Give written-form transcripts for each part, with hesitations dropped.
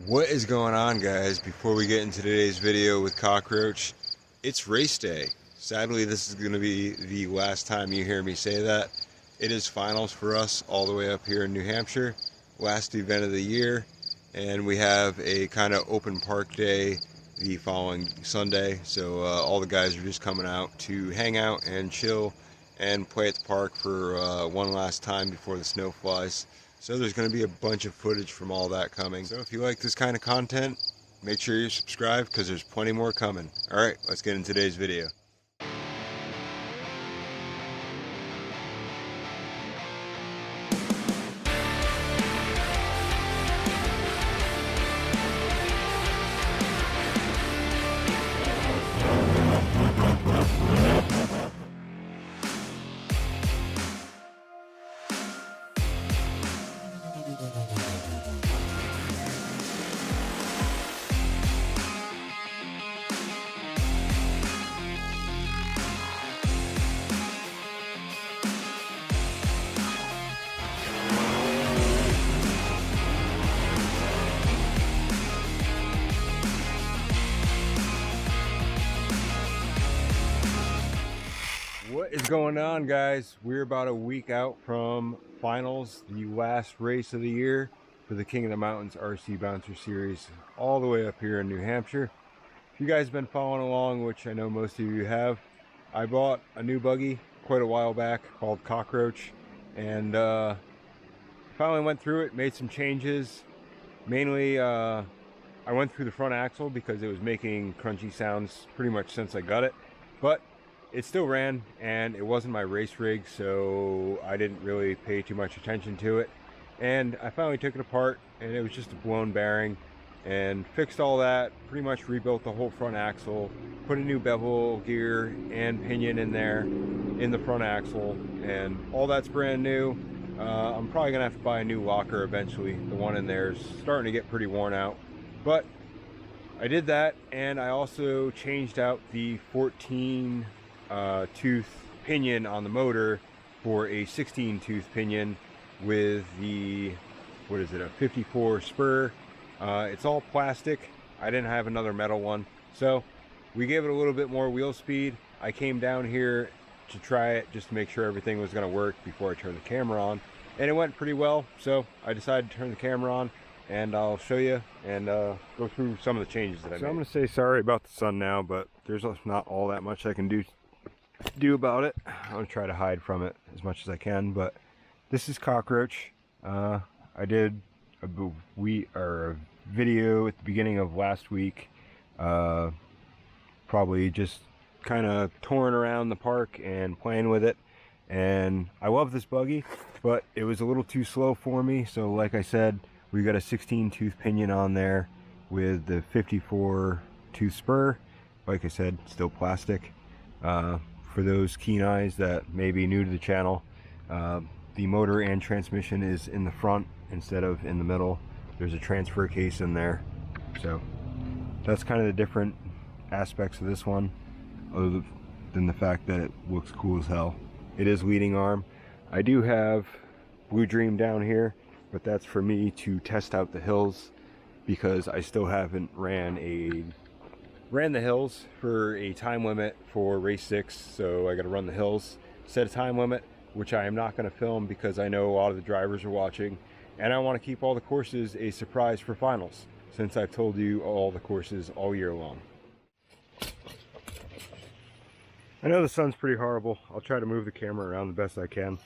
What is going on, guys? Before we get into today's video with Cockroach, it's race day. Sadly, this is going to be the last time you hear me say that. It is finals for us all the way up here in New Hampshire, last event of the year, and we have a kind of open park day the following Sunday, so all the guys are just coming out to hang out and chill and play at the park for one last time before the snow flies. So there's going to be a bunch of footage from all that coming. So if you like this kind of content, make sure you subscribe because there's plenty more coming. Alright, let's get into today's video. What is going on, guys? We're about a week out from finals, the last race of the year for the King of the Mountains RC Bouncer Series, all the way up here in New Hampshire. If you guys have been following along, which I know most of you have, I bought a new buggy quite a while back called Cockroach, and finally went through it, made some changes. Mainly, I went through the front axle because it was making crunchy sounds pretty much since I got it, but it still ran, and it wasn't my race rig, so I didn't really pay too much attention to it. And I finally took it apart, and it was just a blown bearing, and fixed all that, pretty much rebuilt the whole front axle, put a new bevel gear and pinion in there in the front axle, and all that's brand new. I'm probably gonna have to buy a new locker eventually. The one in there is starting to get pretty worn out, but I did that, and I also changed out the 14 tooth pinion on the motor for a 16 tooth pinion with the, what is it, a 54 spur. It's all plastic. I didn't have another metal one, so we gave it a little bit more wheel speed. I came down here to try it just to make sure everything was going to work before I turned the camera on, and it went pretty well, so I decided to turn the camera on and I'll show you and go through some of the changes that I made. So I'm going to say sorry about the sun now, but there's not all that much I can do about it. I'm gonna try to hide from it as much as I can, but this is Cockroach. I did a video at the beginning of last week, probably just kind of touring around the park and playing with it, and I love this buggy, but it was a little too slow for me, so like I said, we got a 16 tooth pinion on there with the 54 tooth spur. Like I said, still plastic. For those keen eyes that may be new to the channel, the motor and transmission is in the front instead of in the middle. There's a transfer case in there, so that's kind of the different aspects of this one, other than the fact that it looks cool as hell. It is leading arm. I do have Blue Dream down here, but that's for me to test out the hills because I still haven't ran the hills for a time limit for race 6, so I got to run the hills, set a time limit, which I am not going to film because I know a lot of the drivers are watching, and I want to keep all the courses a surprise for finals, since I've told you all the courses all year long. I know the sun's pretty horrible. I'll try to move the camera around the best I can.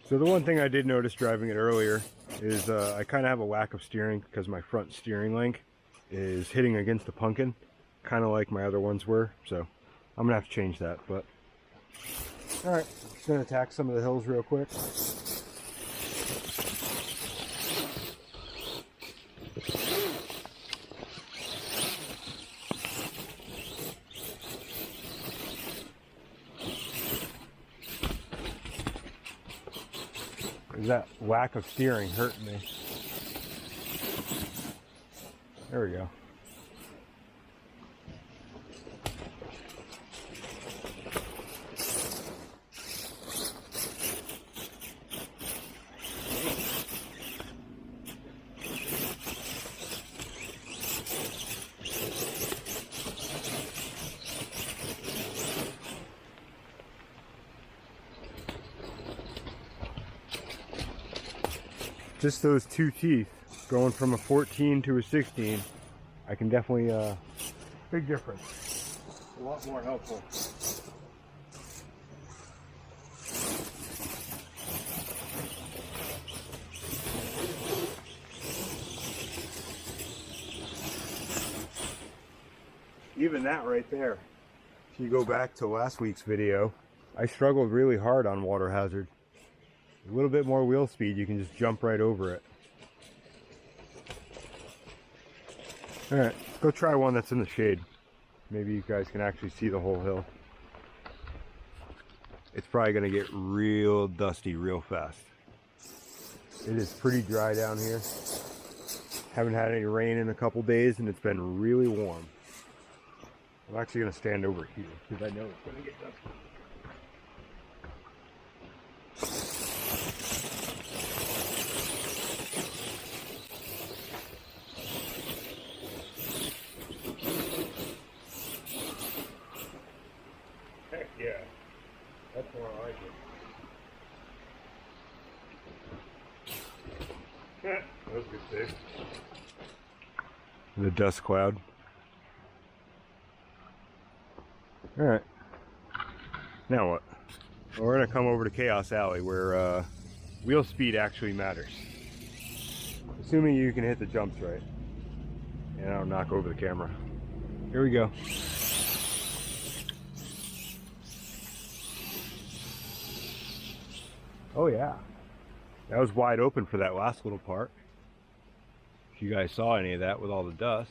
So the one thing I did notice driving it earlier is I kind of have a lack of steering because my front steering link is hitting against the pumpkin, kind of like my other ones were, so I'm gonna have to change that. But all right, just gonna attack some of the hills real quick. That lack of steering hurting me. There we go. just those two teeth going from a 14 to a 16, I can definitely, big difference. A lot more helpful. Even that right there. If you go back to last week's video, I struggled really hard on water hazard. A little bit more wheel speed, you can just jump right over it. Alright, go try one that's in the shade. Maybe you guys can actually see the whole hill. It's probably going to get real dusty real fast. It is pretty dry down here. Haven't had any rain in a couple days and it's been really warm. I'm actually going to stand over here because I know it's going to get dusty. Heck yeah, that's more like it. That was a good save. The dust cloud. Alright, now what? Well, we're going to come over to Chaos Alley where wheel speed actually matters. Assuming you can hit the jumps right. And I'll knock over the camera. Here we go. Oh yeah, that was wide open for that last little part. If you guys saw any of that with all the dust.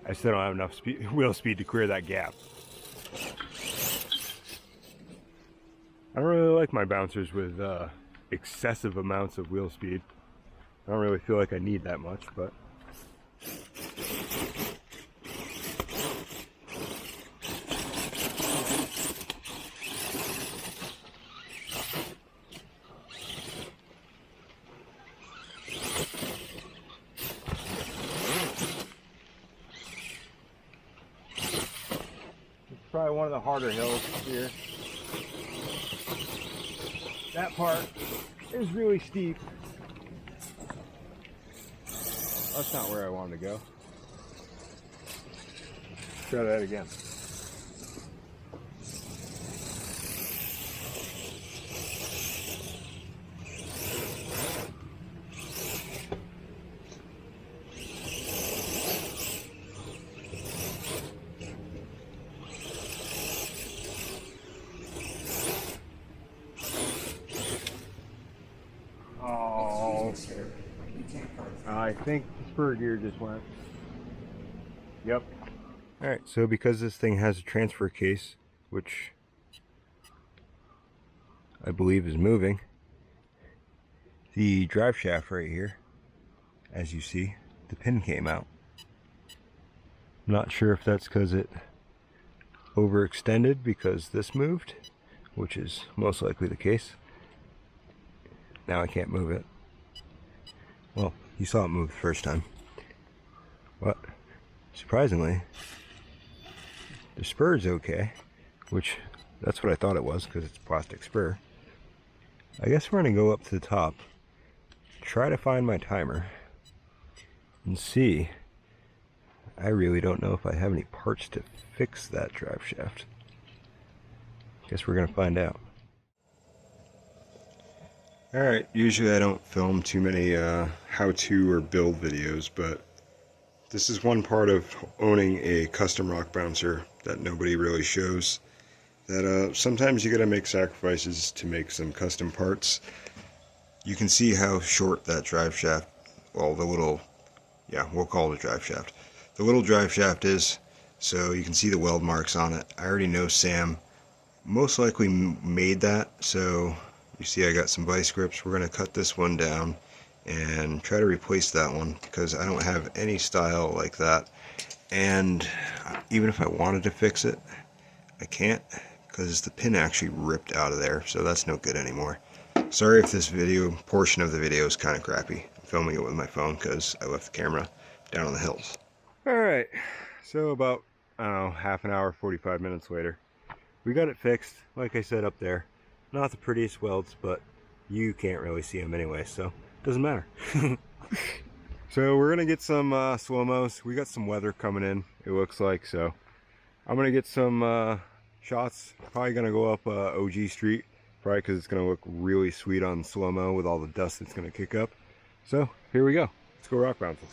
I still don't have enough wheel speed to clear that gap. I don't really like my bouncers with excessive amounts of wheel speed. I don't really feel like I need that much, but probably one of the harder hills here. That part is really steep. That's not where I wanted to go. Try that again. I think the spur gear just went. Yep. Alright, so because this thing has a transfer case, which I believe is moving, the drive shaft right here, as you see, the pin came out. I'm not sure if that's because it overextended because this moved, which is most likely the case. Now I can't move it. Well, you saw it move the first time. But surprisingly, the spur is okay, which that's what I thought it was because it's a plastic spur. I guess we're going to go up to the top, try to find my timer, and see. I really don't know if I have any parts to fix that drive shaft. Guess we're going to find out. Alright, usually I don't film too many how-to or build videos, but this is one part of owning a custom rock bouncer that nobody really shows. That sometimes you gotta make sacrifices to make some custom parts. You can see how short that drive shaft, well, the little, yeah, we'll call it a drive shaft. The little drive shaft is, so you can see the weld marks on it. I already know Sam most likely made that, so you see I got some vice grips. We're going to cut this one down and try to replace that one because I don't have any style like that. And even if I wanted to fix it, I can't because the pin actually ripped out of there, so that's no good anymore. Sorry if this video, portion of the video is kind of crappy. I'm filming it with my phone because I left the camera down on the hills. Alright, so about, I don't know, half an hour, 45 minutes later, we got it fixed, like I said up there. Not the prettiest welds, but you can't really see them anyway, so it doesn't matter. So we're gonna get some slow-mos. We got some weather coming in, it looks like, so I'm gonna get some shots. Probably gonna go up OG Street, probably because it's gonna look really sweet on slow-mo with all the dust it's gonna kick up. So here we go. Let's go rock bouncing.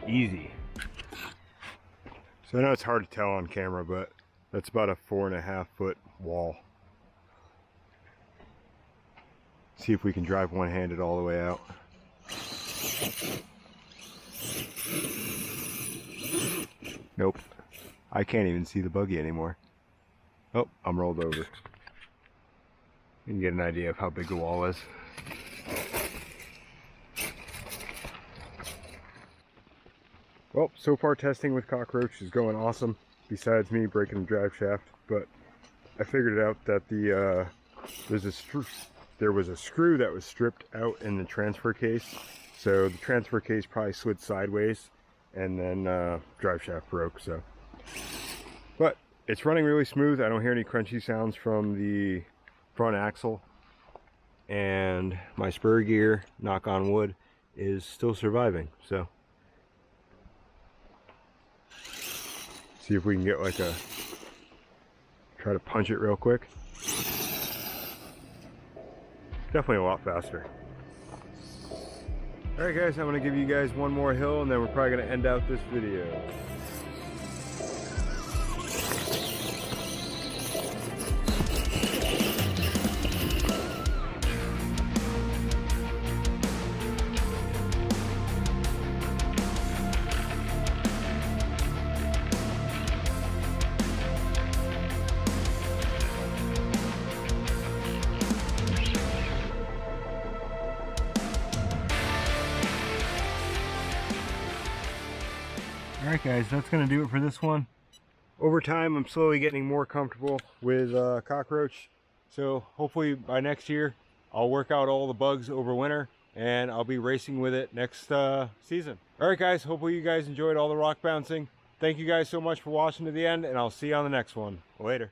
Easy. So I know it's hard to tell on camera, but that's about a 4.5 foot wall. See if we can drive one-handed all the way out. Nope. I can't even see the buggy anymore. Oh, I'm rolled over. You can get an idea of how big the wall is. Well, so far testing with Cockroach is going awesome, besides me breaking the drive shaft, but I figured out that there was a screw that was stripped out in the transfer case, so the transfer case probably slid sideways, and then drive shaft broke, so. But it's running really smooth. I don't hear any crunchy sounds from the front axle, and my spur gear, knock on wood, is still surviving, so. See if we can get like try to punch it real quick. Definitely a lot faster. Alright guys, I'm going to give you guys one more hill and then we're probably going to end out this video. Alright guys, that's going to do it for this one. Over time, I'm slowly getting more comfortable with Cockroach. So hopefully by next year, I'll work out all the bugs over winter and I'll be racing with it next season. Alright guys, hopefully you guys enjoyed all the rock bouncing. Thank you guys so much for watching to the end and I'll see you on the next one. Later.